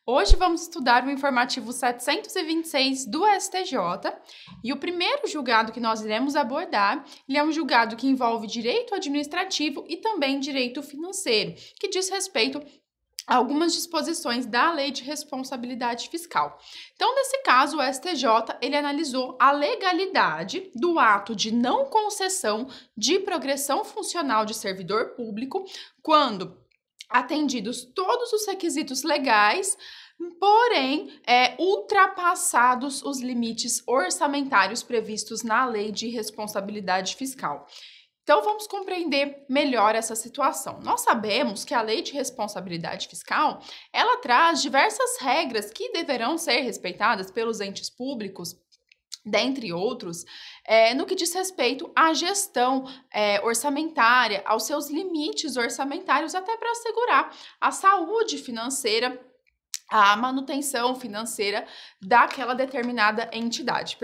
Hoje vamos estudar o informativo 726 do STJ e o primeiro julgado que nós iremos abordar, ele é um julgado que envolve direito administrativo e também direito financeiro, que diz respeito a algumas disposições da Lei de Responsabilidade Fiscal. Então, nesse caso, o STJ, ele analisou a legalidade do ato de não concessão de progressão funcional de servidor público quando atendidos todos os requisitos legais, porém, ultrapassados os limites orçamentários previstos na Lei de Responsabilidade Fiscal. Então, vamos compreender melhor essa situação. Nós sabemos que a Lei de Responsabilidade Fiscal, ela traz diversas regras que deverão ser respeitadas pelos entes públicos, dentre outros, no que diz respeito à gestão orçamentária, aos seus limites orçamentários, até para assegurar a saúde financeira, a manutenção financeira daquela determinada entidade,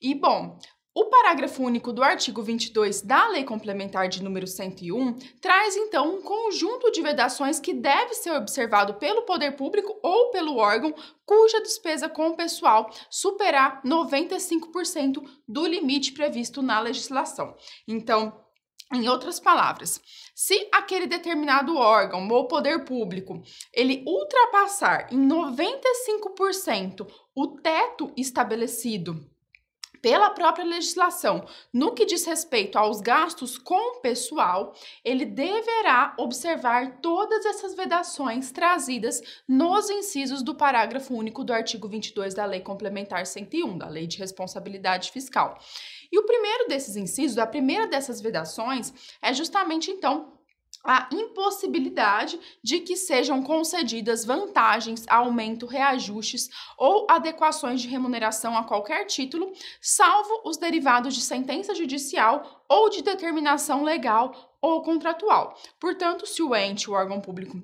E, bom, o parágrafo único do artigo 22 da Lei Complementar de número 101 traz, então, um conjunto de vedações que deve ser observado pelo poder público ou pelo órgão cuja despesa com o pessoal superar 95% do limite previsto na legislação. Então, em outras palavras, se aquele determinado órgão ou poder público, ele ultrapassar em 95% o teto estabelecido pela própria legislação, no que diz respeito aos gastos com o pessoal, ele deverá observar todas essas vedações trazidas nos incisos do parágrafo único do artigo 22 da Lei Complementar 101, da Lei de Responsabilidade Fiscal. E o primeiro desses incisos, a primeira dessas vedações, é justamente, então, a impossibilidade de que sejam concedidas vantagens, aumento, reajustes ou adequações de remuneração a qualquer título, salvo os derivados de sentença judicial ou de determinação legal ou contratual. Portanto, se o ente, o órgão público,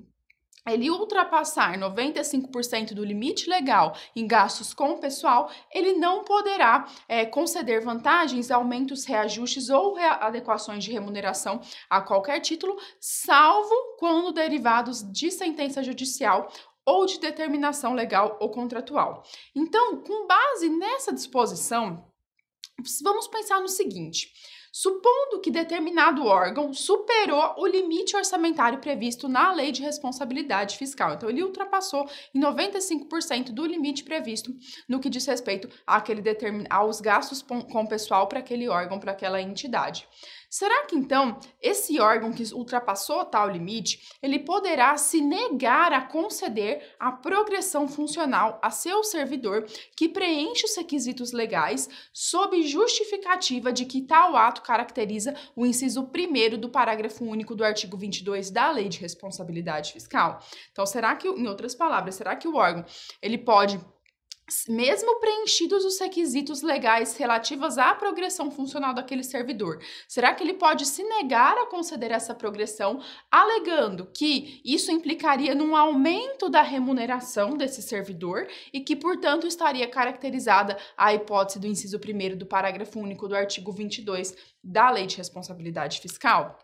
ele ultrapassar 95% do limite legal em gastos com o pessoal, ele não poderá conceder vantagens, aumentos, reajustes ou adequações de remuneração a qualquer título, salvo quando derivados de sentença judicial ou de determinação legal ou contratual. Então, com base nessa disposição, vamos pensar no seguinte: supondo que determinado órgão superou o limite orçamentário previsto na Lei de Responsabilidade Fiscal, então ele ultrapassou em 95% do limite previsto no que diz respeito aos gastos com o pessoal para aquele órgão, para aquela entidade. Será que, então, esse órgão que ultrapassou tal limite, ele poderá se negar a conceder a progressão funcional a seu servidor que preenche os requisitos legais sob justificativa de que tal ato caracteriza o inciso 1º do parágrafo único do artigo 22 da Lei de Responsabilidade Fiscal? Então, será que, em outras palavras, será que o órgão, ele pode, mesmo preenchidos os requisitos legais relativos à progressão funcional daquele servidor, será que ele pode se negar a conceder essa progressão, alegando que isso implicaria num aumento da remuneração desse servidor e que, portanto, estaria caracterizada a hipótese do inciso 1º do parágrafo único do artigo 22 da Lei de Responsabilidade Fiscal?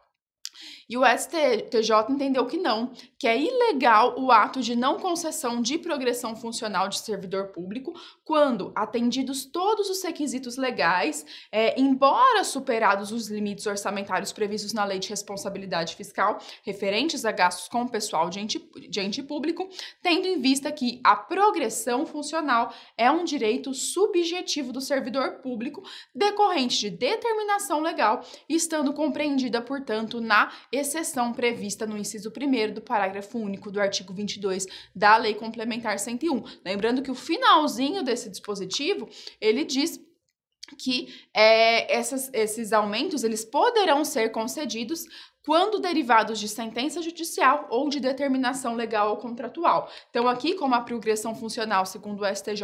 E o STJ entendeu que não, que é ilegal o ato de não concessão de progressão funcional de servidor público quando, atendidos todos os requisitos legais, embora superados os limites orçamentários previstos na Lei de Responsabilidade Fiscal, referentes a gastos com o pessoal de ente público, tendo em vista que a progressão funcional é um direito subjetivo do servidor público decorrente de determinação legal, estando compreendida, portanto, na exceção prevista no inciso 1º do parágrafo único do artigo 22 da Lei Complementar 101. Lembrando que o finalzinho desse dispositivo, ele diz que esses aumentos eles poderão ser concedidos quando derivados de sentença judicial ou de determinação legal ou contratual. Então, aqui, como a progressão funcional, segundo o STJ,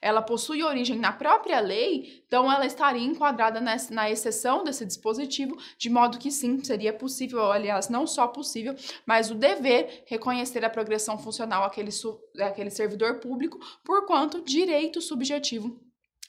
ela possui origem na própria lei, então ela estaria enquadrada na exceção desse dispositivo, de modo que sim, seria possível, aliás, não só possível, mas o dever reconhecer a progressão funcional àquele servidor público, porquanto direito subjetivo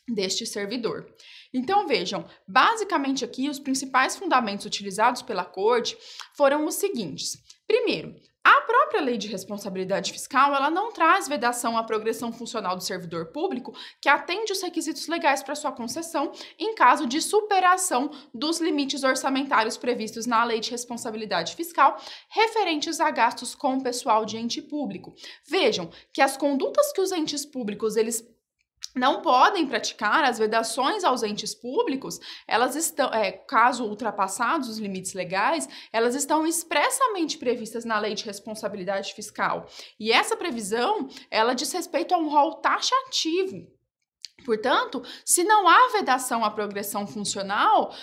deste servidor. Então, vejam, basicamente aqui os principais fundamentos utilizados pela Corte foram os seguintes. Primeiro, A própria Lei de Responsabilidade Fiscal, ela não traz vedação à progressão funcional do servidor público que atende os requisitos legais para sua concessão em caso de superação dos limites orçamentários previstos na Lei de Responsabilidade Fiscal referentes a gastos com pessoal de ente público. Vejam que as condutas que os entes públicos eles não podem praticar, as vedações aos entes públicos, elas estão, caso ultrapassados os limites legais, elas estão expressamente previstas na Lei de Responsabilidade Fiscal. E essa previsão, ela diz respeito a um rol taxativo. Portanto, se não há vedação à progressão funcional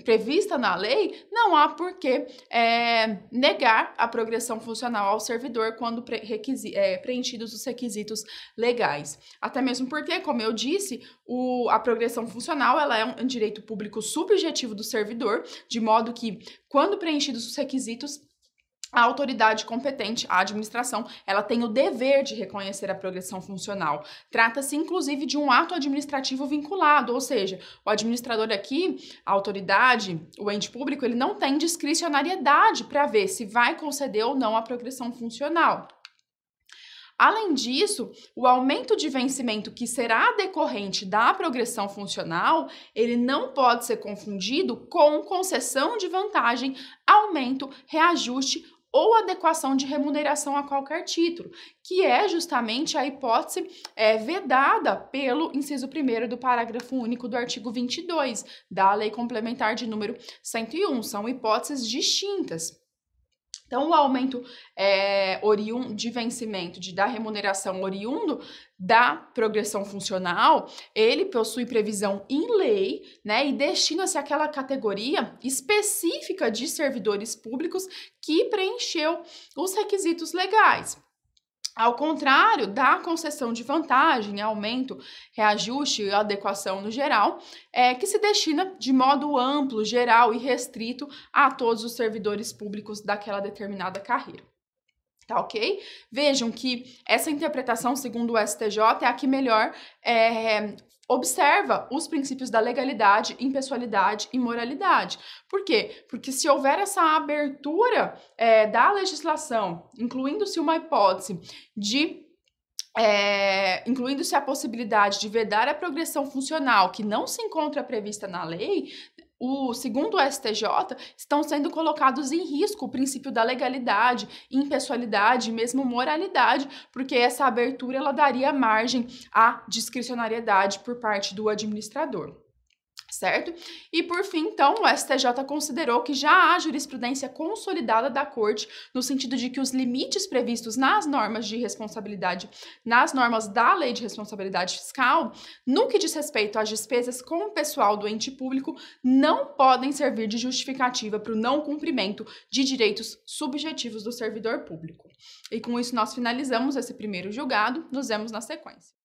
prevista na lei, não há por que negar a progressão funcional ao servidor quando preenchidos os requisitos legais. Até mesmo porque, como eu disse, a progressão funcional ela é um direito público subjetivo do servidor, de modo que, quando preenchidos os requisitos, a autoridade competente, a administração, ela tem o dever de reconhecer a progressão funcional. Trata-se, inclusive, de um ato administrativo vinculado, ou seja, o administrador aqui, a autoridade, o ente público, ele não tem discricionariedade para ver se vai conceder ou não a progressão funcional. Além disso, o aumento de vencimento que será decorrente da progressão funcional, ele não pode ser confundido com concessão de vantagem, aumento, reajuste ou adequação de remuneração a qualquer título, que é justamente a hipótese vedada pelo inciso 1º do parágrafo único do artigo 22 da Lei Complementar de número 101. São hipóteses distintas. Então, o aumento de vencimento da remuneração oriundo da progressão funcional, ele possui previsão em lei, né, e destina-se àquela categoria específica de servidores públicos que preencheu os requisitos legais. Ao contrário da concessão de vantagem, aumento, reajuste e adequação no geral, que se destina de modo amplo, geral e restrito a todos os servidores públicos daquela determinada carreira. Tá ok? Vejam que essa interpretação, segundo o STJ, é a que melhor observa os princípios da legalidade, impessoalidade e moralidade. Por quê? Porque se houver essa abertura da legislação, incluindo-se uma hipótese incluindo-se a possibilidade de vedar a progressão funcional que não se encontra prevista na lei, segundo o STJ, estão sendo colocados em risco o princípio da legalidade, impessoalidade e mesmo moralidade, porque essa abertura ela daria margem à discricionariedade por parte do administrador. Certo? E por fim, então, o STJ considerou que já há jurisprudência consolidada da Corte no sentido de que os limites previstos nas normas de responsabilidade, nas normas da Lei de Responsabilidade Fiscal, no que diz respeito às despesas com o pessoal do ente público, não podem servir de justificativa para o não cumprimento de direitos subjetivos do servidor público. E com isso nós finalizamos esse primeiro julgado, nos vemos na sequência.